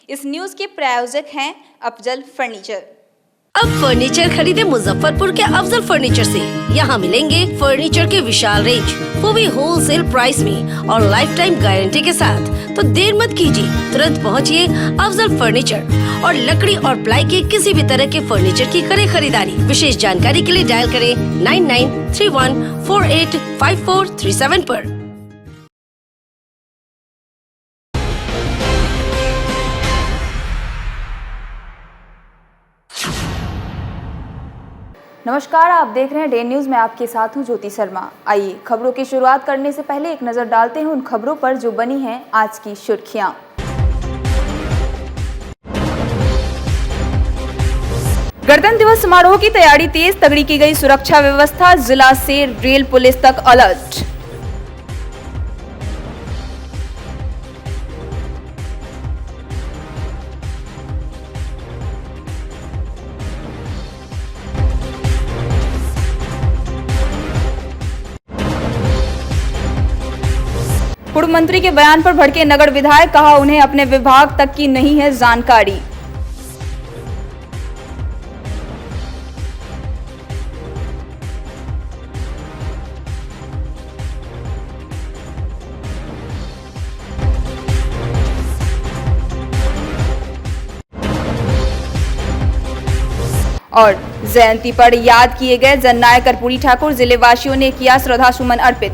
इस न्यूज के प्रायोजक हैं अफजल फर्नीचर। अब फर्नीचर खरीदे मुजफ्फरपुर के अफजल फर्नीचर से। यहाँ मिलेंगे फर्नीचर के विशाल रेंज, वो भी होलसेल प्राइस में और लाइफ टाइम गारंटी के साथ। तो देर मत कीजिए, तुरंत पहुँचिए अफजल फर्नीचर और लकड़ी और प्लाई के किसी भी तरह के फर्नीचर की करें खरीदारी। विशेष जानकारी के लिए डायल करें 9931485437 पर। नमस्कार, आप देख रहे हैं डे न्यूज में, आपके साथ हूं ज्योति शर्मा। आइए खबरों की शुरुआत करने से पहले एक नजर डालते हैं उन खबरों पर जो बनी हैं आज की सुर्खियां। गणतंत्र दिवस समारोह की तैयारी तेज, तगड़ी की गई सुरक्षा व्यवस्था, जिला से रेल पुलिस तक अलर्ट। पूर्व मंत्री के बयान पर भड़के नगर विधायक, कहा उन्हें अपने विभाग तक की नहीं है जानकारी। और जयंती पर याद किए गए जननायक कर्पूरी ठाकुर, जिले वासियों ने किया श्रद्धा सुमन अर्पित।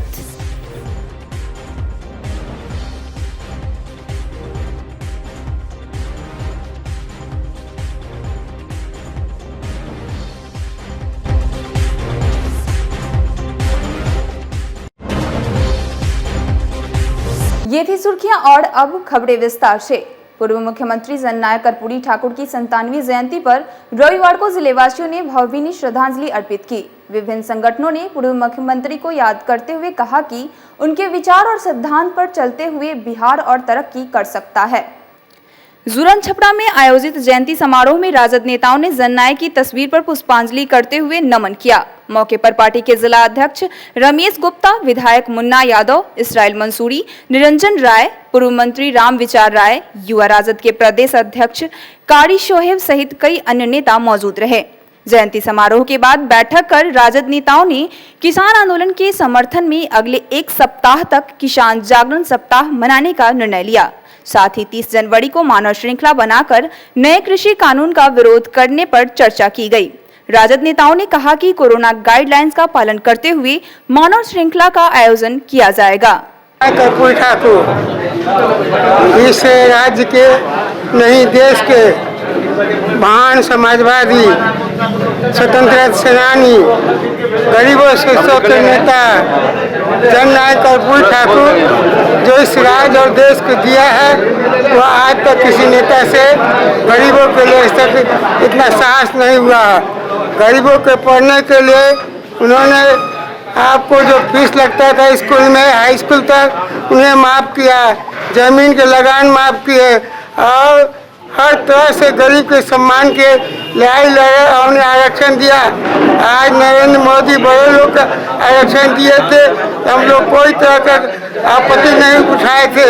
ये थी सुर्खियां और अब खबरें विस्तार से। पूर्व मुख्यमंत्री जननायक कर्पूरी ठाकुर की 97वीं जयंती पर रविवार को जिलेवासियों ने भावभीनी श्रद्धांजलि अर्पित की। विभिन्न संगठनों ने पूर्व मुख्यमंत्री को याद करते हुए कहा कि उनके विचार और सिद्धांत पर चलते हुए बिहार और तरक्की कर सकता है। जुरन छपड़ा में आयोजित जयंती समारोह में राजद नेताओं ने जननायक की तस्वीर पर पुष्पांजलि करते हुए नमन किया। मौके पर पार्टी के जिला अध्यक्ष रमेश गुप्ता, विधायक मुन्ना यादव, इसराइल मंसूरी, निरंजन राय, पूर्व मंत्री राम विचार राय, युवा राजद के प्रदेश अध्यक्ष कारी शोहेब सहित कई अन्य नेता मौजूद रहे। जयंती समारोह के बाद बैठक कर राजद नेताओं ने किसान आंदोलन के समर्थन में अगले एक सप्ताह तक किसान जागरण सप्ताह मनाने का निर्णय लिया। साथ ही 30 जनवरी को मानव श्रृंखला बनाकर नए कृषि कानून का विरोध करने पर चर्चा की गई। राजद नेताओं ने कहा कि कोरोना गाइडलाइंस का पालन करते हुए मानव श्रृंखला का आयोजन किया जाएगा। कर्पूरी ठाकुर इस राज्य के नहीं देश के महान समाजवादी, स्वतंत्रता सेनानी, गरीबों शिक्षकों के नेता जननायक कर्पूरी ठाकुर जो इस राज्य और देश को दिया है, वह आज तक किसी नेता से गरीबों के लिए इतना साहस नहीं हुआ। गरीबों के पढ़ने के लिए उन्होंने आपको जो फीस लगता था स्कूल में, हाई स्कूल तक, उन्हें माफ़ किया, जमीन के लगान माफ़ किए और हर तरह से गरीब के सम्मान के लड़ाई लड़े और उन्हें आरक्षण दिया। आज नरेंद्र मोदी बड़े लोग का आरक्षण दिए थे, हम लोग कोई तरह का आपत्ति नहीं उठाए थे,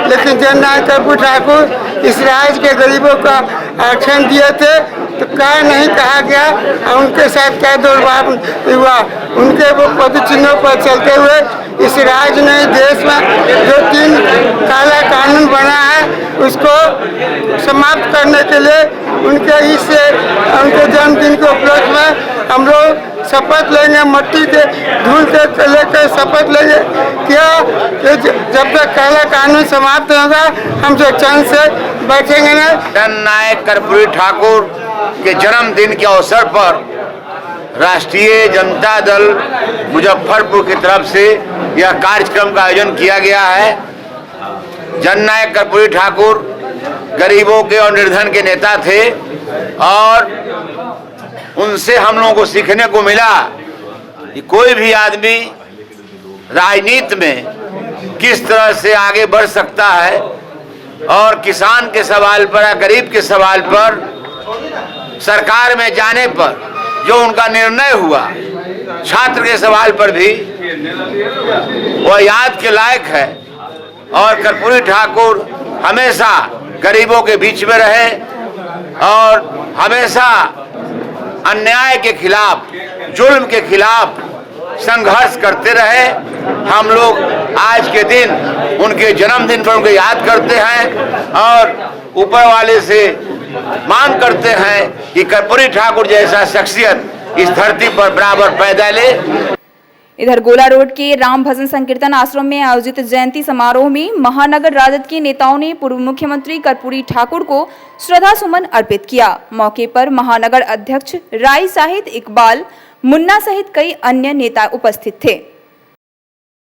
लेकिन जननायक कर्पूरी ठाकुर इस राज्य के गरीबों का आरक्षण दिए थे तो क्या नहीं कहा गया और उनके साथ क्या दुर्भाव हुआ। उनके वो पद चिन्हों पर चलते हुए इस राज्य ने देश में जो 3 काला कानून बना है उसको समाप्त करने के लिए उनके जन्मदिन के उपलक्ष्य में हम लोग शपथ लेंगे, मट्टी के धूल के लेकर शपथ लेंगे क्या जब तक काला कानून समाप्त होगा हम जो चैन से बैठेंगे ना। जननायक कर्पूरी ठाकुर के जन्मदिन के अवसर पर राष्ट्रीय जनता दल मुजफ्फरपुर की तरफ से यह कार्यक्रम का आयोजन किया गया है। जननायक कर्पूरी ठाकुर गरीबों के और निर्धन के नेता थे और उनसे हम लोगों को सीखने को मिला कि कोई भी आदमी राजनीति में किस तरह से आगे बढ़ सकता है और किसान के सवाल पर या गरीब के सवाल पर सरकार में जाने पर जो उनका निर्णय हुआ, छात्र के सवाल पर भी वह याद के लायक है। और कर्पूरी ठाकुर हमेशा गरीबों के बीच में रहे और हमेशा अन्याय के खिलाफ, जुल्म के खिलाफ संघर्ष करते रहे। हम लोग आज के दिन उनके जन्मदिन पर उनको याद करते हैं और ऊपर वाले से मांग करते हैं कि कर्पूरी ठाकुर जैसा शख्सियत इस धरती पर बराबर पैदा ले। इधर गोला रोड के राम भजन संकीर्तन आश्रम में आयोजित जयंती समारोह में महानगर राजद के नेताओं ने पूर्व मुख्यमंत्री कर्पूरी ठाकुर को श्रद्धा सुमन अर्पित किया। मौके पर महानगर अध्यक्ष राय साहिद इकबाल मुन्ना सहित कई अन्य नेता उपस्थित थे।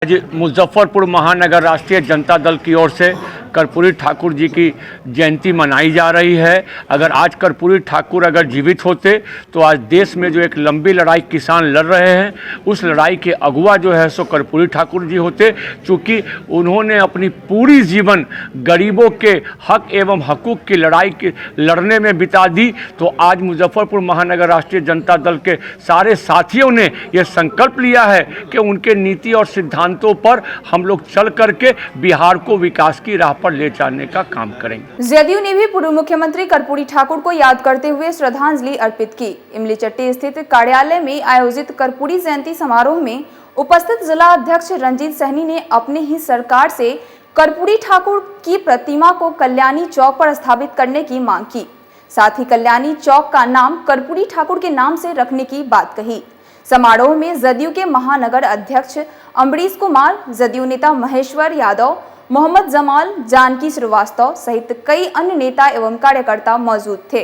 आज मुजफ्फरपुर महानगर राष्ट्रीय जनता दल की ओर से कर्पूरी ठाकुर जी की जयंती मनाई जा रही है। अगर आज कर्पूरी ठाकुर अगर जीवित होते तो आज देश में जो एक लंबी लड़ाई किसान लड़ रहे हैं, उस लड़ाई के अगुवा जो है सो कर्पूरी ठाकुर जी होते, क्योंकि उन्होंने अपनी पूरी जीवन गरीबों के हक एवं हकूक़ की लड़ाई लड़ने में बिता दी। तो आज मुजफ्फरपुर महानगर राष्ट्रीय जनता दल के सारे साथियों ने यह संकल्प लिया है कि उनके नीति और सिद्धांतों पर हम लोग चल करके बिहार को विकास की राह पर ले जाने का काम करेंगे। जदयू ने भी पूर्व मुख्यमंत्री कर्पूरी ठाकुर को याद करते हुए श्रद्धांजलि अर्पित की। इमली चट्टी स्थित कार्यालय में आयोजित कर्पूरी जयंती समारोह में उपस्थित जिला अध्यक्ष रंजीत सहनी ने अपने ही सरकार से कर्पूरी ठाकुर की प्रतिमा को कल्याणी चौक पर स्थापित करने की मांग की। साथ ही कल्याणी चौक का नाम कर्पूरी ठाकुर के नाम से रखने की बात कही। समारोह में जदयू के महानगर अध्यक्ष अमरीश कुमार, जदयू नेता महेश्वर यादव, मोहम्मद जमाल, जानकी श्रीवास्तव सहित कई अन्य नेता एवं कार्यकर्ता मौजूद थे।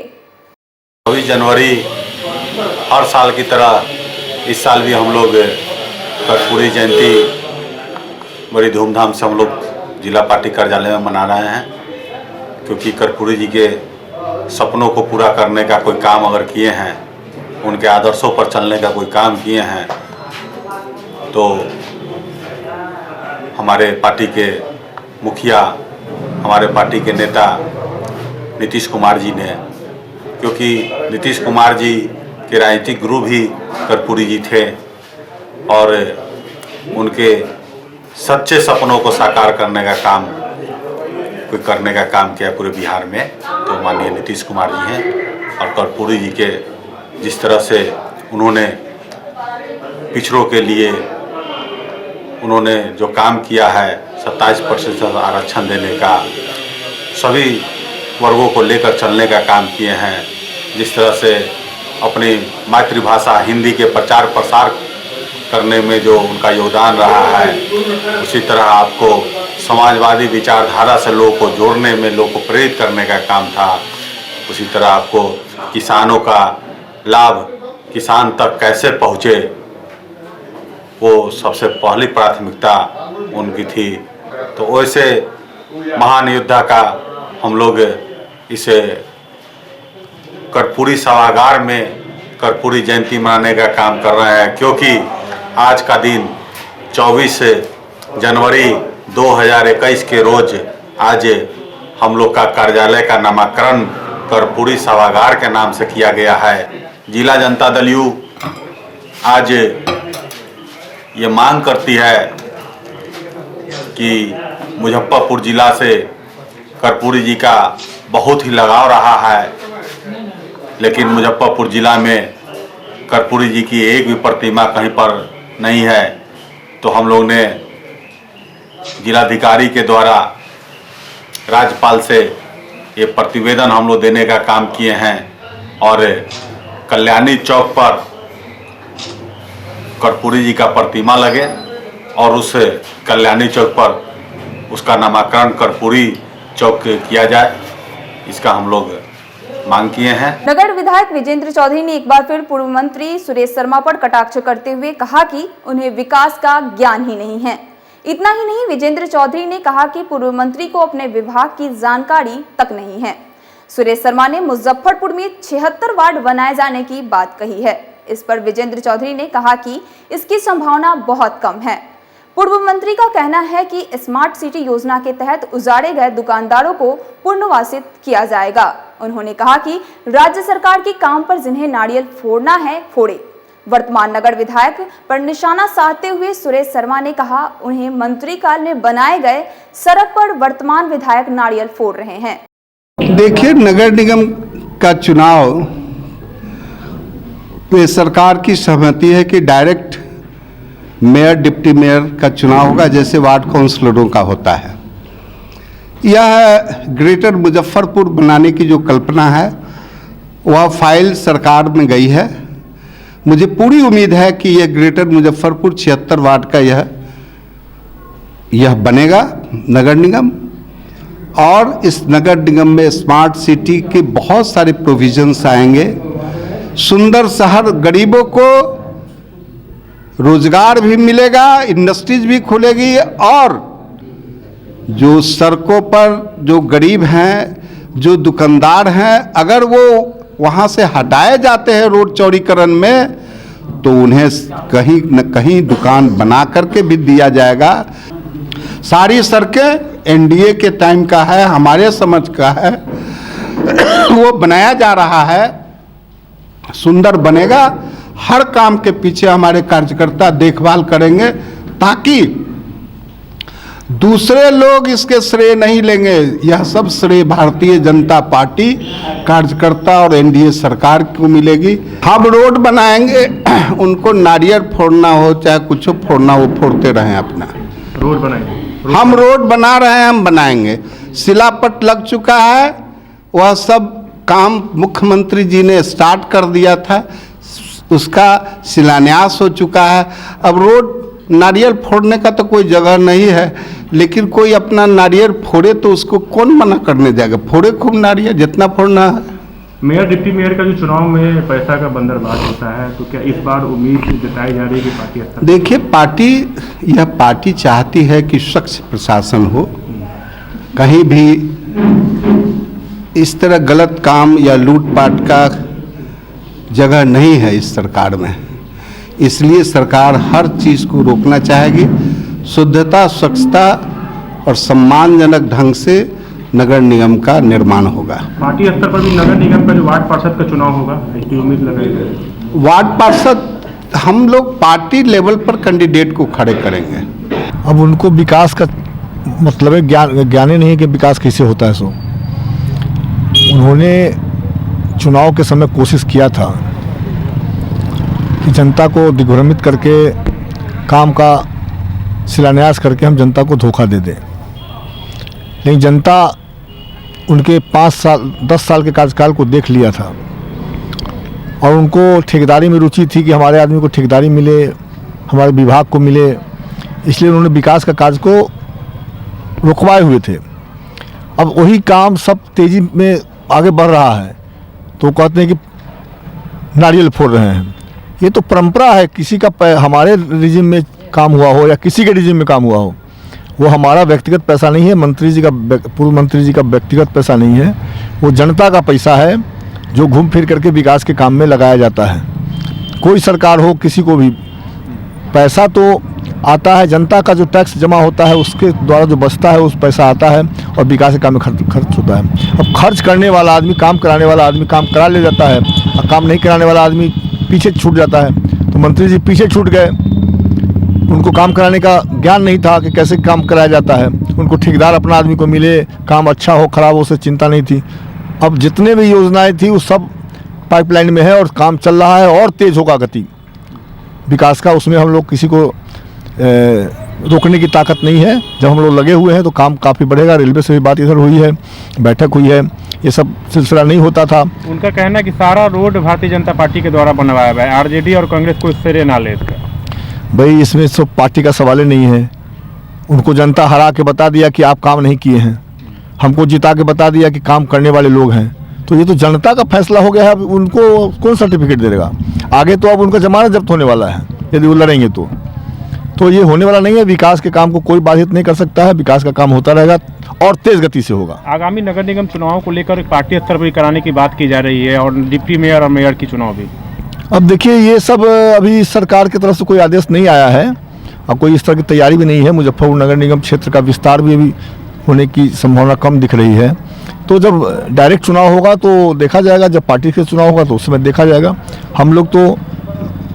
24 जनवरी हर साल की तरह इस साल भी हम लोग कर्पूरी जयंती बड़ी धूमधाम से हम लोग जिला पार्टी कार्यालय में मना रहे हैं, क्योंकि कर्पूरी जी के सपनों को पूरा करने का कोई काम अगर किए हैं, उनके आदर्शों पर चलने का कोई काम किए हैं, तो हमारे पार्टी के मुखिया, हमारे पार्टी के नेता नीतीश कुमार जी ने, क्योंकि नीतीश कुमार जी के राजनीतिक गुरु भी कर्पूरी जी थे और उनके सच्चे सपनों को साकार करने का काम किया पूरे बिहार में, तो माननीय नीतीश कुमार जी हैं। और कर्पूरी जी के जिस तरह से उन्होंने पिछड़ों के लिए उन्होंने जो काम किया है, 27% आरक्षण देने का, सभी वर्गों को लेकर चलने का काम किए हैं, जिस तरह से अपनी मातृभाषा हिंदी के प्रचार प्रसार करने में जो उनका योगदान रहा है, उसी तरह आपको समाजवादी विचारधारा से लोगों को जोड़ने में, लोगों को प्रेरित करने का काम था। उसी तरह आपको किसानों का लाभ किसान तक कैसे पहुँचे, वो सबसे पहली प्राथमिकता उनकी थी। तो वैसे महान योद्धा का हम लोग इसे कर्पूरी सभागार में कर्पूरी जयंती मनाने का काम कर रहे हैं, क्योंकि आज का दिन 24 जनवरी 2021 के रोज आज हम लोग का कार्यालय का नामकरण कर्पूरी सभागार के नाम से किया गया है। जिला जनता दल यू आज ये मांग करती है कि मुजफ्फरपुर जिला से कर्पूरी जी का बहुत ही लगाव रहा है, लेकिन मुजफ्फरपुर जिला में कर्पूरी जी की एक भी प्रतिमा कहीं पर नहीं है। तो हम लोग ने जिलाधिकारी के द्वारा राज्यपाल से ये प्रतिवेदन हम लोग देने का काम किए हैं और कल्याणी चौक पर कर्पूरी जी का प्रतिमा लगे और उस कल्याणी चौक पर उसका नामकरण कर्पूरी चौक किया जाए, इसका हम लोग मांग किए हैं। नगर विधायक विजेंद्र चौधरी ने एक बार फिर पूर्व मंत्री सुरेश शर्मा पर कटाक्ष करते हुए कहा कि उन्हें विकास का ज्ञान ही नहीं है। इतना ही नहीं, विजेंद्र चौधरी ने कहा कि पूर्व मंत्री को अपने विभाग की जानकारी तक नहीं है। सुरेश शर्मा ने मुजफ्फरपुर में 76 वार्ड बनाए जाने की बात कही है। इस पर विजेंद्र चौधरी ने कहा कि इसकी संभावना बहुत कम है। पूर्व मंत्री का कहना है कि स्मार्ट सिटी योजना के तहत उजाड़े गए दुकानदारों को पुनर्वासित किया जाएगा। उन्होंने कहा कि राज्य सरकार के काम पर जिन्हें नारियल फोड़ना है फोड़े। वर्तमान नगर विधायक पर निशाना साधते हुए सुरेश शर्मा ने कहा, उन्हें मंत्री काल में बनाए गए सड़क पर वर्तमान विधायक नारियल फोड़ रहे हैं। देखिए, नगर निगम का चुनाव में सरकार की सहमति है कि डायरेक्ट मेयर डिप्टी मेयर का चुनाव होगा, जैसे वार्ड काउंसलरों का होता है। यह ग्रेटर मुजफ्फरपुर बनाने की जो कल्पना है वह फाइल सरकार में गई है। मुझे पूरी उम्मीद है कि यह ग्रेटर मुजफ्फरपुर 76 वार्ड का यह बनेगा नगर निगम, और इस नगर निगम में स्मार्ट सिटी के बहुत सारे प्रोविजंस आएंगे। सुंदर शहर, गरीबों को रोजगार भी मिलेगा, इंडस्ट्रीज भी खुलेगी, और जो सड़कों पर जो गरीब हैं, जो दुकानदार हैं, अगर वो वहाँ से हटाए जाते हैं रोड चौड़ीकरण में, तो उन्हें कहीं न कहीं दुकान बना करके भी दिया जाएगा। सारी सड़कें एनडीए के टाइम का है, हमारे समझ का है, वो बनाया जा रहा है, सुंदर बनेगा। हर काम के पीछे हमारे कार्यकर्ता देखभाल करेंगे, ताकि दूसरे लोग इसके श्रेय नहीं लेंगे। यह सब श्रेय भारतीय जनता पार्टी कार्यकर्ता और एनडीए सरकार को मिलेगी। हम रोड बनाएंगे, उनको नारियल फोड़ना हो चाहे कुछ फोड़ना हो, फोड़ते रहें अपना। रोड बनाएंगे, हम रोड बना रहे हैं, हम बनाएंगे। शिलापट लग चुका है, वह सब काम मुख्यमंत्री जी ने स्टार्ट कर दिया था, उसका शिलान्यास हो चुका है। अब रोड नारियल फोड़ने का तो कोई जगह नहीं है, लेकिन कोई अपना नारियल फोड़े तो उसको कौन मना करने जाएगा? फोड़े खूब नारियल, जितना फोड़ना है। मेयर डिप्टी मेयर का जो चुनाव में पैसा का बंदरबाज होता है, तो क्या इस बार उम्मीद जताई जा रही है कि पार्टी अच्छा? देखिए, यह पार्टी चाहती है कि स्वच्छ प्रशासन हो, कहीं भी इस तरह गलत काम या लूटपाट का जगह नहीं है इस सरकार में। इसलिए सरकार हर चीज़ को रोकना चाहेगी। शुद्धता, स्वच्छता और सम्मानजनक ढंग से नगर निगम का निर्माण होगा। पार्टी स्तर पर भी नगर निगम का जो वार्ड पार्षद का चुनाव होगा, इसकी उम्मीद लगाई गई। वार्ड पार्षद हम लोग पार्टी लेवल पर कैंडिडेट को खड़े करेंगे। अब उनको विकास का मतलब है, ज्ञान ही नहीं है कि विकास कैसे होता है। सो उन्होंने चुनाव के समय कोशिश किया था कि जनता को दिग्भ्रमित करके काम का शिलान्यास करके हम जनता को धोखा दे दें, लेकिन जनता उनके 10 साल के कार्यकाल को देख लिया था, और उनको ठेकेदारी में रुचि थी कि हमारे आदमी को ठेकेदारी मिले, हमारे विभाग को मिले, इसलिए उन्होंने विकास का कार्य को रुकवाए हुए थे। अब वही काम सब तेज़ी में आगे बढ़ रहा है, तो कहते हैं कि नारियल फोड़ रहे हैं। ये तो परंपरा है, किसी का हमारे रिजिम में काम हुआ हो या किसी के रिजिम में काम हुआ हो, वो हमारा व्यक्तिगत पैसा नहीं है, पूर्व मंत्री जी का व्यक्तिगत पैसा नहीं है, वो जनता का पैसा है जो घूम फिर करके विकास के काम में लगाया जाता है। कोई सरकार हो, किसी को भी पैसा तो आता है, जनता का जो टैक्स जमा होता है उसके द्वारा जो बचता है उस पैसा आता है और विकास के काम में खर्च होता है। अब खर्च करने वाला आदमी, काम कराने वाला आदमी काम करा ले जाता है, और काम नहीं कराने वाला आदमी पीछे छूट जाता है। तो मंत्री जी पीछे छूट गए, उनको काम कराने का ज्ञान नहीं था कि कैसे काम कराया जाता है। उनको ठेकेदार अपना आदमी को मिले, काम अच्छा हो खराब हो, उससे चिंता नहीं थी। अब जितने भी योजनाएं थी वो सब पाइपलाइन में है और काम चल रहा है, और तेज़ होगा गति विकास का। उसमें हम लोग किसी को रोकने की ताकत नहीं है। जब हम लोग लगे हुए हैं तो काम काफ़ी बढ़ेगा। रेलवे से भी बात इधर हुई है, बैठक हुई है, ये सब सिलसिला नहीं होता था। उनका कहना है कि सारा रोड भारतीय जनता पार्टी के द्वारा बनवाया गया है, आरजेडी और कांग्रेस को इससे ना ले। भाई, इसमें सब पार्टी का सवाल ही नहीं है। उनको जनता हरा के बता दिया कि आप काम नहीं किए हैं, हमको जिता के बता दिया कि काम करने वाले लोग हैं। तो ये तो जनता का फैसला हो गया है। अब उनको कौन सर्टिफिकेट दे देगा? आगे तो अब उनका जमानत जब्त होने वाला है यदि वो लड़ेंगे तो ये होने वाला नहीं है। विकास के काम को कोई बाधित नहीं कर सकता है। विकास का काम होता रहेगा और तेज गति से होगा। आगामी नगर निगम चुनाव को लेकर पार्टी स्तर पर कराने की बात की जा रही है, और डिप्टी मेयर और मेयर की चुनाव भी। अब देखिए, ये सब अभी सरकार की तरफ से कोई आदेश नहीं आया है और कोई इस तरह की तैयारी भी नहीं है। मुजफ्फरपुर नगर निगम क्षेत्र का विस्तार भी अभी होने की संभावना कम दिख रही है। तो जब डायरेक्ट चुनाव होगा तो देखा जाएगा, जब पार्टी के चुनाव होगा तो उस समय देखा जाएगा। हम लोग तो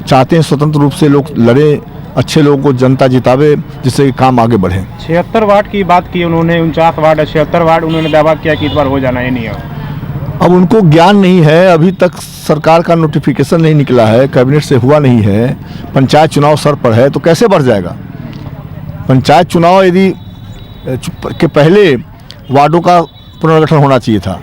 चाहते हैं स्वतंत्र रूप से लोग लड़े, अच्छे लोगों को जनता जितावे, जिससे काम आगे बढ़े। 76 वार्ड की बात की उन्होंने, 49 वार्ड 76 वार्ड उन्होंने दावा किया कि इस बार हो जाना ही नहीं है। अब उनको ज्ञान नहीं है, अभी तक सरकार का नोटिफिकेशन नहीं निकला है, कैबिनेट से हुआ नहीं है, पंचायत चुनाव सर पर है, तो कैसे बढ़ जाएगा। पंचायत चुनाव यदि के पहले वार्डों का पुनर्गठन होना चाहिए था,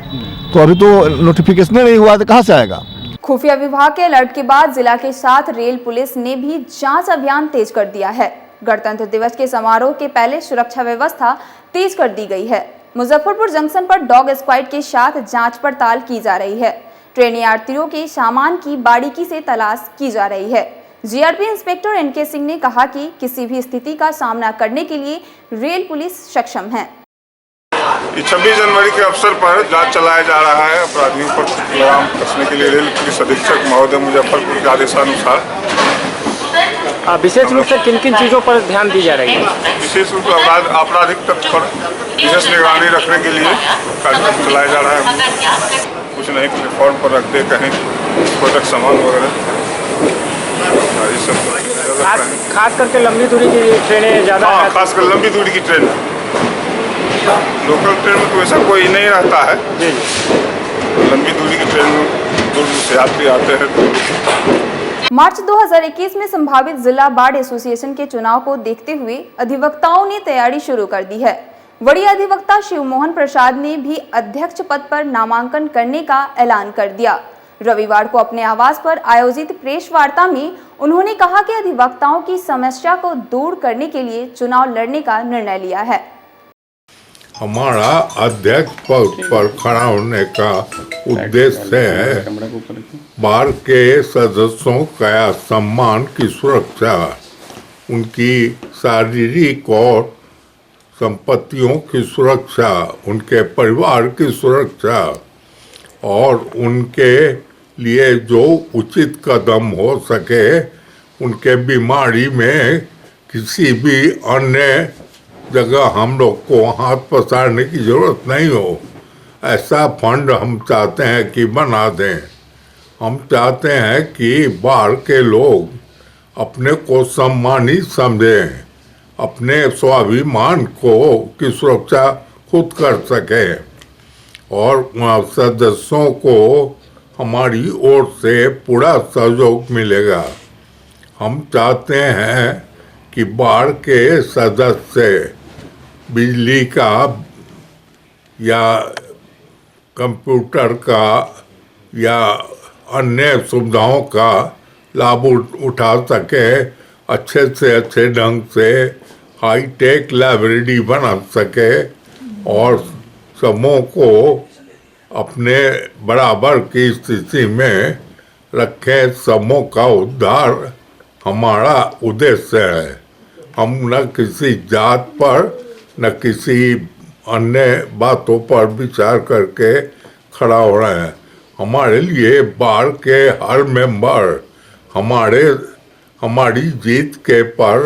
तो अभी तो नोटिफिकेशन नहीं हुआ, तो कहाँ से आएगा। खुफिया विभाग के अलर्ट के बाद जिला के साथ रेल पुलिस ने भी जांच अभियान तेज कर दिया है। गणतंत्र दिवस के समारोह के पहले सुरक्षा व्यवस्था तेज कर दी गई है। मुजफ्फरपुर जंक्शन पर डॉग स्क्वाड के साथ जांच पड़ताल की जा रही है। ट्रेन यात्रियों के सामान की बारीकी से तलाश की जा रही है। जीआरपी इंस्पेक्टर एनके सिंह ने कहा कि किसी भी स्थिति का सामना करने के लिए रेल पुलिस सक्षम है। 26 जनवरी के अवसर पर जांच चलाया जा रहा है। अपराधियों पर लगाम कसने के लिए रेल पुलिस अधीक्षक महोदय मुजफ्फरपुर के आदेशानुसार विशेष रूप से किन किन चीज़ों पर ध्यान दी जा रही है। विशेष रूप से आपराधिक तत्व पर विशेष निगरानी रखने के लिए कार्यक्रम चलाया जा रहा है। कुछ नहीं प्लेटफॉर्म पर रख दे, कहीं प्रोडक्ट सामान वगैरह ये सब। खास करके लंबी दूरी की ट्रेनें ज़्यादा। हाँ, खासकर लंबी दूरी की ट्रेन। लोकल ट्रेन में तो ऐसा कोई नहीं रहता है जी। लंबी दूरी की ट्रेन में दूर से यात्री आते हैं। मार्च 2021 में संभावित जिला बार एसोसिएशन के चुनाव को देखते हुए अधिवक्ताओं ने तैयारी शुरू कर दी है। वरीय अधिवक्ता शिवमोहन प्रसाद ने भी अध्यक्ष पद पर नामांकन करने का ऐलान कर दिया। रविवार को अपने आवास पर आयोजित प्रेस वार्ता में उन्होंने कहा कि अधिवक्ताओं की समस्या को दूर करने के लिए चुनाव लड़ने का निर्णय लिया है। हमारा अध्यक्ष पद पर खड़ा होने का उद्देश्य है बार के सदस्यों का सम्मान की सुरक्षा, उनकी शारीरिक और संपत्तियों की सुरक्षा, उनके परिवार की सुरक्षा और उनके लिए जो उचित कदम हो सके, उनके बीमारी में किसी भी अन्य जगह हम लोग को हाथ पसारने की जरूरत नहीं हो, ऐसा फंड हम चाहते हैं कि बना दें। हम चाहते हैं कि बाहर के लोग अपने को सम्मानित समझें, अपने स्वाभिमान को की सुरक्षा खुद कर सकें और सदस्यों को हमारी ओर से पूरा सहयोग मिलेगा। हम चाहते हैं कि बाहर के सदस्य बिजली का या कंप्यूटर का या अन्य सुविधाओं का लाभ उठा सके, अच्छे से अच्छे ढंग से हाईटेक लाइब्रेरी बना सके और समूह को अपने बराबर की स्थिति में रखे। समूह का उद्धार हमारा उद्देश्य है। हम न किसी जात पर न किसी अन्य बातों पर विचार करके खड़ा हो रहे हैं। हमारे लिए बार के हर मेंबर हमारी जीत के पर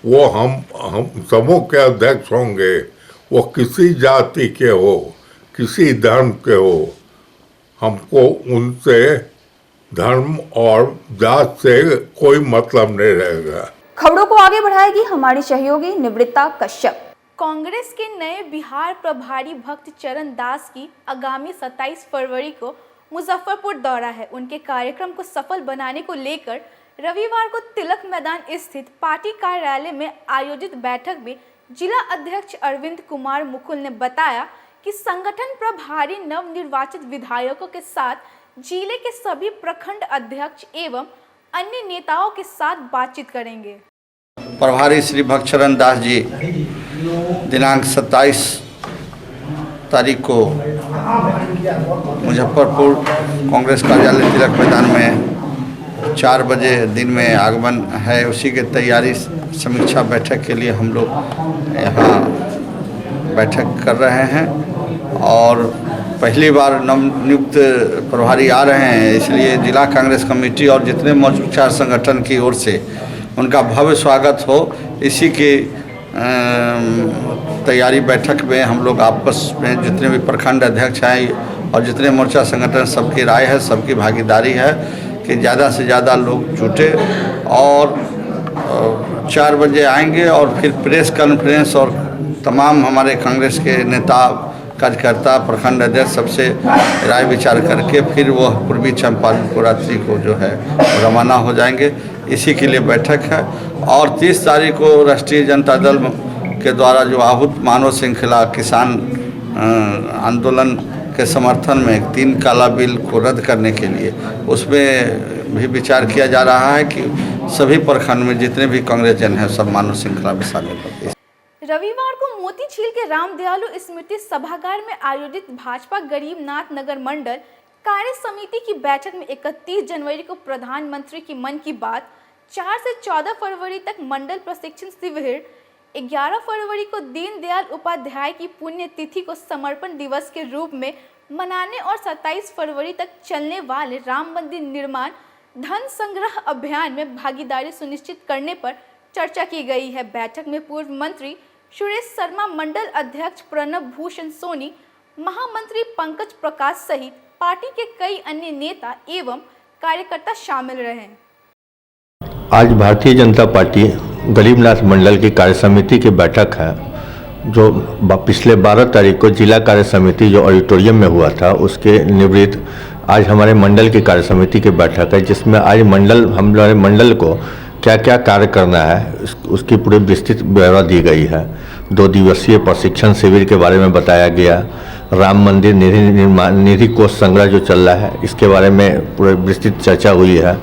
वो हम समूह के अध्यक्ष होंगे, वो किसी जाति के हो, किसी धर्म के हो। हमको उनसे धर्म और जात से कोई मतलब नहीं रहेगा। खबरों को आगे बढ़ाएगी हमारी सहयोगी निवृत्ता कश्यप। कांग्रेस के नए बिहार प्रभारी भक्त चरण दास की आगामी 27 फरवरी को मुजफ्फरपुर दौरा है। उनके कार्यक्रम को सफल बनाने को लेकर रविवार को तिलक मैदान स्थित पार्टी कार्यालय में आयोजित बैठक में जिला अध्यक्ष अरविंद कुमार मुकुल ने बताया कि संगठन प्रभारी नवनिर्वाचित विधायकों के साथ जिले के सभी प्रखंड अध्यक्ष एवं अन्य नेताओं के साथ बातचीत करेंगे। प्रभारी श्री भक्त चरण दास जी दिनांक 27 तारीख को मुजफ्फरपुर कांग्रेस कार्यालय तिलक मैदान में 4 बजे दिन में आगमन है। उसी के तैयारी समीक्षा बैठक के लिए हम लोग यहाँ बैठक कर रहे हैं और पहली बार नवनियुक्त प्रभारी आ रहे हैं, इसलिए जिला कांग्रेस कमेटी और जितने मोर्चा संगठन की ओर से उनका भव्य स्वागत हो, इसी की तैयारी बैठक में हम लोग आपस में जितने भी प्रखंड अध्यक्ष हैं और जितने मोर्चा संगठन, सबकी राय है, सबकी भागीदारी है कि ज़्यादा से ज़्यादा लोग जुटे और 4 बजे आएंगे और फिर प्रेस कॉन्फ्रेंस और तमाम हमारे कांग्रेस के नेता कार्यकर्ता प्रखंड अध्यक्ष सबसे राय विचार करके फिर वह पूर्वी चंपारण को रात्रि को जो है रवाना हो जाएंगे। इसी के लिए बैठक है। और 30 तारीख को राष्ट्रीय जनता दल के द्वारा जो आहूत मानव श्रृंखला किसान आंदोलन के समर्थन में 3 काला बिल को रद्द करने के लिए उसमें भी विचार किया जा रहा है कि सभी प्रखंड में जितने भी कांग्रेस जन हैं सब मानव श्रृंखला में शामिल होते हैं। रविवार को मोतीझील के रामदयालु स्मृति सभागार में आयोजित भाजपा गरीबनाथ नगर मंडल कार्य समिति की बैठक में 31 जनवरी को प्रधानमंत्री की मन की बात, 4 से 14 फरवरी तक मंडल प्रशिक्षण शिविर, 11 फरवरी को दीनदयाल उपाध्याय की पुण्यतिथि को समर्पण दिवस के रूप में मनाने और 27 फरवरी तक चलने वाले राम मंदिर निर्माण धन संग्रह अभियान में भागीदारी सुनिश्चित करने पर चर्चा की गई है। बैठक में पूर्व मंत्री सुरेश शर्मा, मंडल अध्यक्ष प्रणब भूषण सोनी, महामंत्री पंकज प्रकाश सहित पार्टी के कई अन्य नेता एवं कार्यकर्ता शामिल रहे। आज भारतीय जनता पार्टी गरीबनाथ मंडल की कार्य समिति की बैठक है, जो पिछले 12 तारीख को जिला कार्य समिति जो ऑडिटोरियम में हुआ था उसके निवृत्त आज हमारे मंडल की कार्य समिति की बैठक है, जिसमें आज हमारे मंडल को क्या क्या कार्य करना है उसकी पूरी विस्तृत ब्यौरा दी गई है। 2 दिवसीय प्रशिक्षण शिविर के बारे में बताया गया। राम मंदिर निधि कोष संग्रह जो चल रहा है इसके बारे में पूरी विस्तृत चर्चा हुई है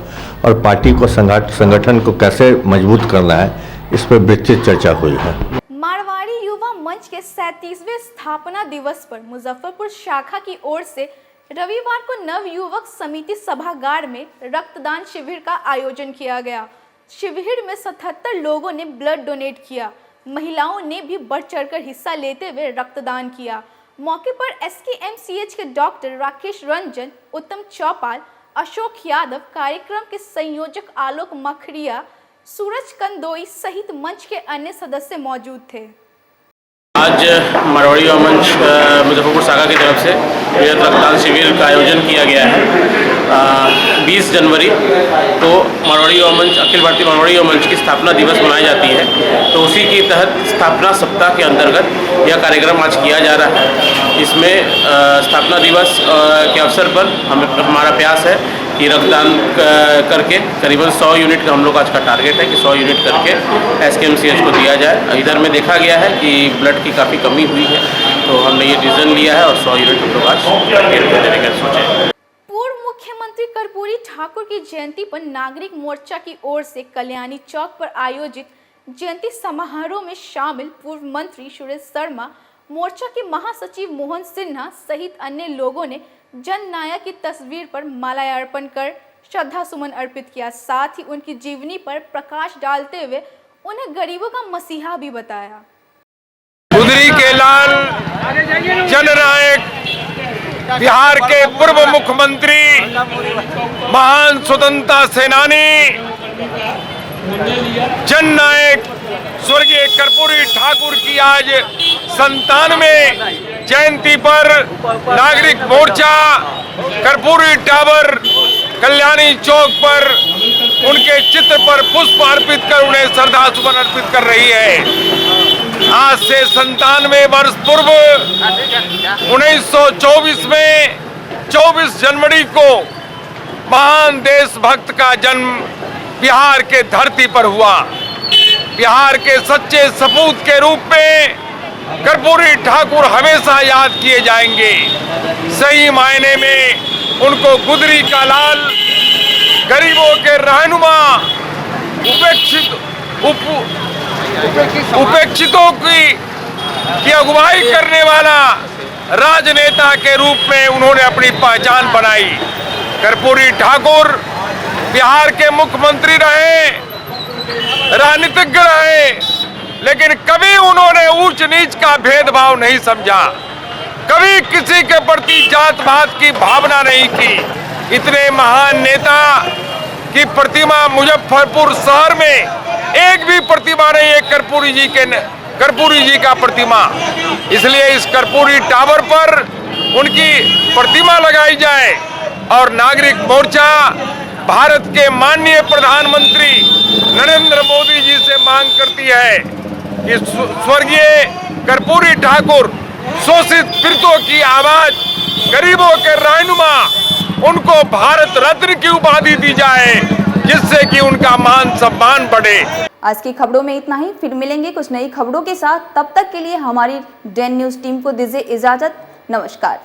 और पार्टी को संगठन को कैसे मजबूत करना है इस पर विस्तृत चर्चा हुई है। मारवाड़ी युवा मंच के 37वें स्थापना दिवस पर मुजफ्फरपुर शाखा की ओर से रविवार को नव युवक समिति सभागार में रक्तदान शिविर का आयोजन किया गया। शिविर में 77 लोगों ने ब्लड डोनेट किया। महिलाओं ने भी बढ़ चढ़कर हिस्सा लेते हुए रक्तदान किया। मौके पर SKMCH के डॉक्टर राकेश रंजन, उत्तम चौपाल, अशोक यादव, कार्यक्रम के संयोजक आलोक मखरिया, सूरज कंदोई सहित मंच के अन्य सदस्य मौजूद थे। आज मारवाड़ी युवा मंच मुजफ्फरपुर शाखा की तरफ से वृहद रक्तदान शिविर का आयोजन किया गया है। 20 जनवरी को मारवाड़ी युवा मंच, अखिल भारतीय मारवाड़ी युवा मंच की स्थापना दिवस मनाई जाती है, तो उसी के तहत स्थापना सप्ताह के अंतर्गत यह कार्यक्रम आज किया जा रहा है। इसमें स्थापना दिवस के अवसर पर हमारा प्रयास है कि रक्तदान करके करीबन 100 यूनिट का हम लोग आज का टारगेट है कि 100 यूनिट करके SKMCH को दिया जाए। इधर में देखा गया है कि ब्लड की काफ़ी कमी हुई है, तो हमने ये डिसीजन लिया है और 100 यूनिट हम लोग आज टारगेट को देने का सोचे। पूर्व मुख्यमंत्री कर्पूरी ठाकुर की जयंती पर नागरिक मोर्चा की ओर से कल्याणी चौक पर आयोजित जयंती समारोह में शामिल पूर्व मंत्री सुरेश शर्मा, मोर्चा के महासचिव मोहन सिन्हा सहित अन्य लोगों ने जननायक की तस्वीर पर माल्यार्पण कर श्रद्धा सुमन अर्पित किया। साथ ही उनकी जीवनी पर प्रकाश डालते हुए उन्हें गरीबों का मसीहा भी बताया। गुदरी के लाल जननायक, बिहार के पूर्व मुख्यमंत्री, महान स्वतंत्रता सेनानी, जननायक स्वर्गीय कर्पूरी ठाकुर की आज 97वें जयंती पर नागरिक मोर्चा कर्पूरी टावर कल्याणी चौक पर उनके चित्र पर पुष्प अर्पित कर उन्हें श्रद्धा सुमन अर्पित कर रही है। आज से 97 वर्ष पूर्व 1924 में 24 जनवरी को महान देशभक्त का जन्म बिहार के धरती पर हुआ। बिहार के सच्चे सपूत के रूप में कर्पूरी ठाकुर हमेशा याद किए जाएंगे। सही मायने में उनको गुदरी का लाल, गरीबों के रहनुमा, उपेक्षितों की अगुवाई करने वाला राजनेता के रूप में उन्होंने अपनी पहचान बनाई। कर्पूरी ठाकुर बिहार के मुख्यमंत्री रहे, राजनीतिज्ञ रहे, लेकिन कभी उन्होंने ऊंच नीच का भेदभाव नहीं समझा, कभी किसी के प्रति जात पात की भावना नहीं की। इतने महान नेता की प्रतिमा मुजफ्फरपुर शहर में एक भी प्रतिमा नहीं है कर्पूरी जी का प्रतिमा। इसलिए इस कर्पूरी टावर पर उनकी प्रतिमा लगाई जाए और नागरिक मोर्चा भारत के माननीय प्रधानमंत्री नरेंद्र मोदी जी से मांग करती है कि स्वर्गीय कर्पूरी ठाकुर शोषित पीड़ितों की आवाज, गरीबों के रहनुमा, उनको भारत रत्न की उपाधि दी जाए, जिससे कि उनका मान सम्मान बढ़े। आज की खबरों में इतना ही, फिर मिलेंगे कुछ नई खबरों के साथ। तब तक के लिए हमारी डेन न्यूज टीम को दीजिए इजाजत। नमस्कार।